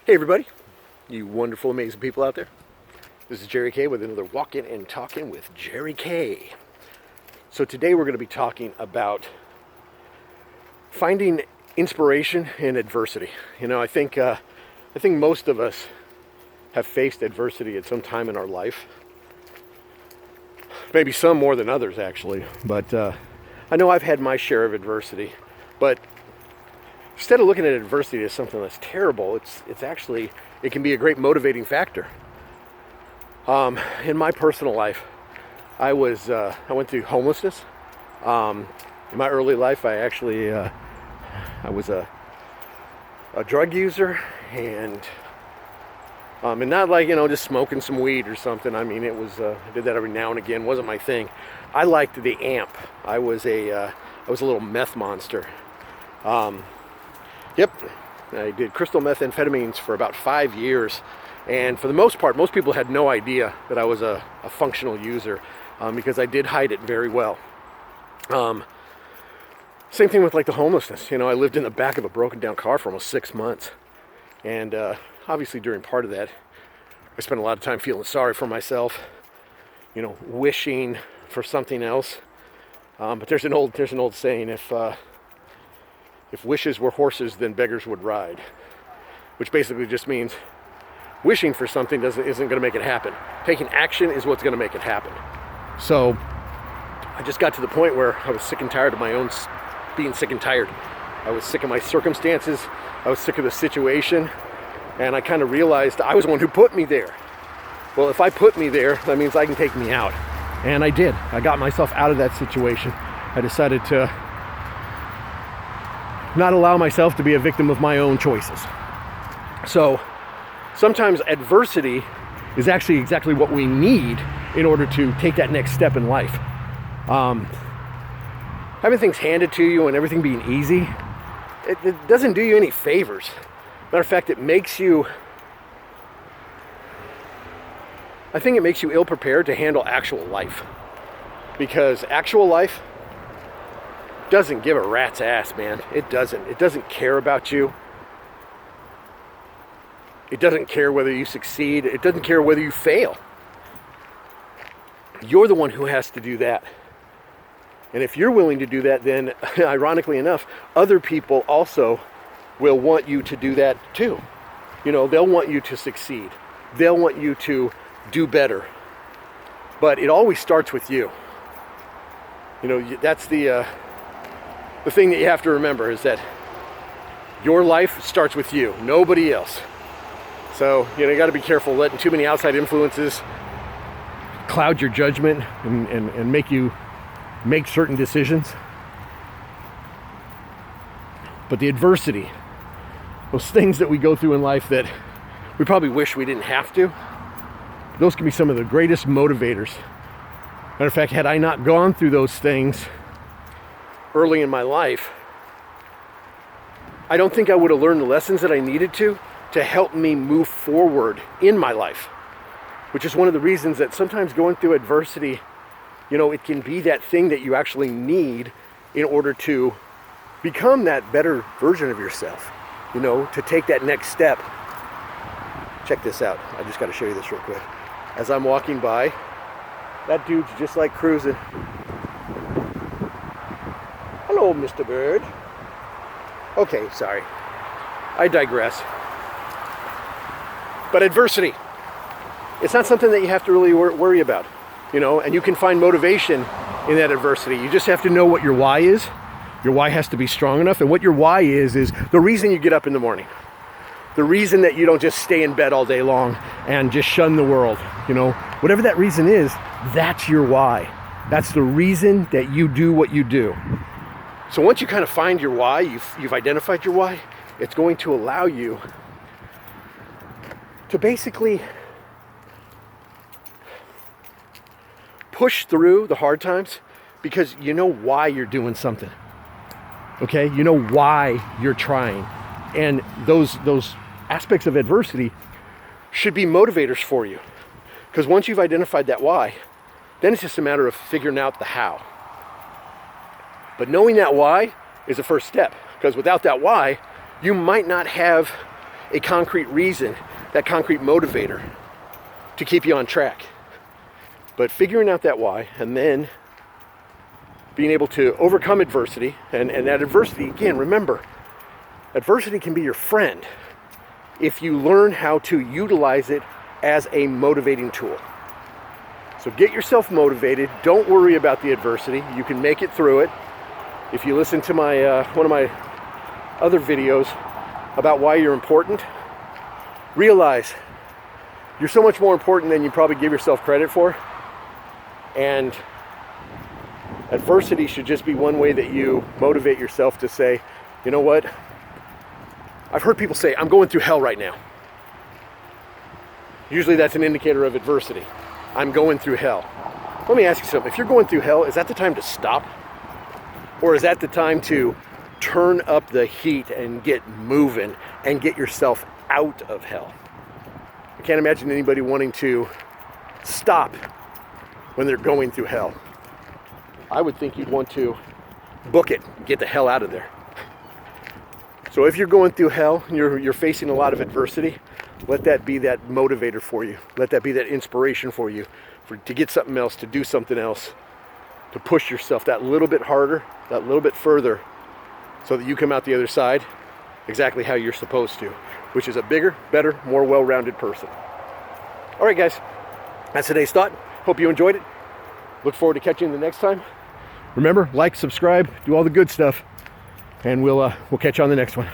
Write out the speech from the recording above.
Hey everybody, you wonderful, amazing people out there. This is Jerry K with another Walkin and Talkin with Jerry K. So today we're going to be talking about finding inspiration in adversity. You know, I think most of us have faced adversity at some time in our life. Maybe some more than others, actually. But I know I've had my share of adversity. But instead of looking at adversity as something that's terrible, it's actually, it can be a great motivating factor. In my personal life, I went through homelessness. In my early life, I was a drug user, and not like, just smoking some weed or something. I mean, I did that every now and again. Wasn't my thing. I liked the amp. I was a little meth monster. Yep, I did crystal methamphetamines for about 5 years, and for the most part, most people had no idea that I was a functional user, because I did hide it very well. Same thing with like the homelessness. I lived in the back of a broken down car for almost 6 months, and obviously during part of that, I spent a lot of time feeling sorry for myself, wishing for something else. But there's an old saying: if wishes were horses, then beggars would ride, which basically just means wishing for something isn't going to make it happen. Taking action is what's going to make it happen. So I just got to the point where I was sick and tired of my own being sick and tired. I was sick of my circumstances. I was sick of the situation. And I kind of realized I was the one who put me there. Well, if I put me there, that means I can take me out. And I did. I got myself out of that situation. I decided to not allow myself to be a victim of my own choices. So sometimes adversity is actually exactly what we need in order to take that next step in life. Having things handed to you and everything being easy, it doesn't do you any favors. Matter of fact, I think it makes you ill prepared to handle actual life. Because actual life doesn't give a rat's ass, man. It doesn't. It doesn't care about you. It doesn't care whether you succeed. It doesn't care whether you fail. You're the one who has to do that. And if you're willing to do that, then ironically enough, other people also will want you to do that too. They'll want you to succeed. They'll want you to do better. But it always starts with you. That's the thing that you have to remember, is that your life starts with you, nobody else. So, you got to be careful letting too many outside influences cloud your judgment and make you make certain decisions. But the adversity, those things that we go through in life that we probably wish we didn't have to, those can be some of the greatest motivators. Matter of fact, had I not gone through those things early in my life, I don't think I would have learned the lessons that I needed to help me move forward in my life. Which is one of the reasons that sometimes going through adversity, it can be that thing that you actually need in order to become that better version of yourself, to take that next step. Check this out. I just got to show you this real quick. As I'm walking by, that dude's just like cruising. Hello, Mr. Bird. Okay, sorry. I digress. But adversity, it's not something that you have to really worry about, and you can find motivation in that adversity. You just have to know what your why is. Your why has to be strong enough, and what your why is the reason you get up in the morning. The reason that you don't just stay in bed all day long and just shun the world, whatever that reason is, that's your why. That's the reason that you do what you do. So once you kind of find your why, you've identified your why, it's going to allow you to basically push through the hard times because you know why you're doing something. Okay? You know why you're trying. And those aspects of adversity should be motivators for you. Because once you've identified that why, then it's just a matter of figuring out the how. But knowing that why is the first step. Because without that why, you might not have a concrete reason, that concrete motivator to keep you on track. But figuring out that why, and then being able to overcome adversity, and that adversity, again, remember, adversity can be your friend if you learn how to utilize it as a motivating tool. So get yourself motivated. Don't worry about the adversity. You can make it through it. If you listen to my one of my other videos about why you're important, realize you're so much more important than you probably give yourself credit for. And adversity should just be one way that you motivate yourself to say, you know what? I've heard people say, I'm going through hell right now. Usually that's an indicator of adversity. I'm going through hell. Let me ask you something. If you're going through hell, is that the time to stop? Or is that the time to turn up the heat and get moving and get yourself out of hell? I can't imagine anybody wanting to stop when they're going through hell. I would think you'd want to book it, get the hell out of there. So if you're going through hell, you're facing a lot of adversity, let that be that motivator for you. Let that be that inspiration for you to get something else, to do something else, to push yourself that little bit harder, that little bit further, so that you come out the other side exactly how you're supposed to, which is a bigger, better, more well-rounded person. All right, guys, that's today's thought. Hope you enjoyed it. Look forward to catching you the next time. Remember, like, subscribe, do all the good stuff, and we'll catch you on the next one.